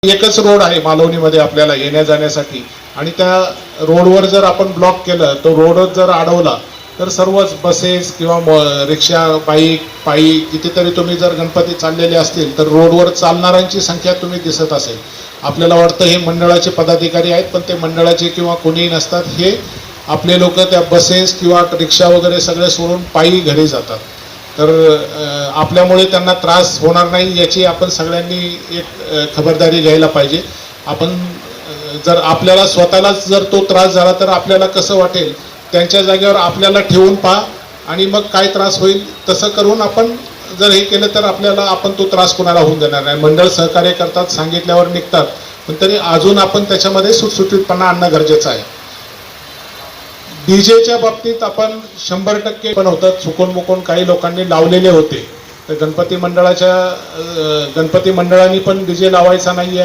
एकच रोड आहे मालवणीमध्ये आपल्याला येण्या जाण्यासाठी, आणि त्या रोडवर जर आपण ब्लॉक केलं, तो रोडच जर अडवला तर सर्वच बसेस किंवा रिक्षा, बाईक, पायी कितीतरी तुम्ही जर गणपती चाललेले असतील तर रोडवर चालणाऱ्यांची संख्या तुम्ही दिसत असेल. आपल्याला वाटतं हे मंडळाचे पदाधिकारी आहेत, पण ते मंडळाचे किंवा कोणीही नसतात. हे आपले लोक त्या बसेस किंवा रिक्षा वगैरे सगळे सोडून पायी घरी जातात. तर आपल्यामुळे त्यांना त्रास होणार नाही याची आपण सगळ्यांनी एक खबरदारी घ्यायला पाहिजे. आपण जर आपल्याला स्वतःलाच जर तो त्रास झाला तर आपल्याला कसं वाटेल, त्यांच्या जागेवर आपल्याला ठेवून पहा आणि मग काय त्रास होईल तसं करून आपण जर हे केलं तर आपल्याला आपण तो त्रास कोणाला होऊन देणार नाही. मंडळ सहकार्य करतात, सांगितल्यावर निघतात, पण तरी अजून आपण त्याच्यामध्ये सुटसुटीतपणा आणणं गरजेचं आहे. डीजेच्या बाबतीत आपण 100% पण होतं, चुकून मुकून काही लोकांनी लावलेले होते. तर गणपती मंडळांनी पण डीजे लावायचा नाही आहे.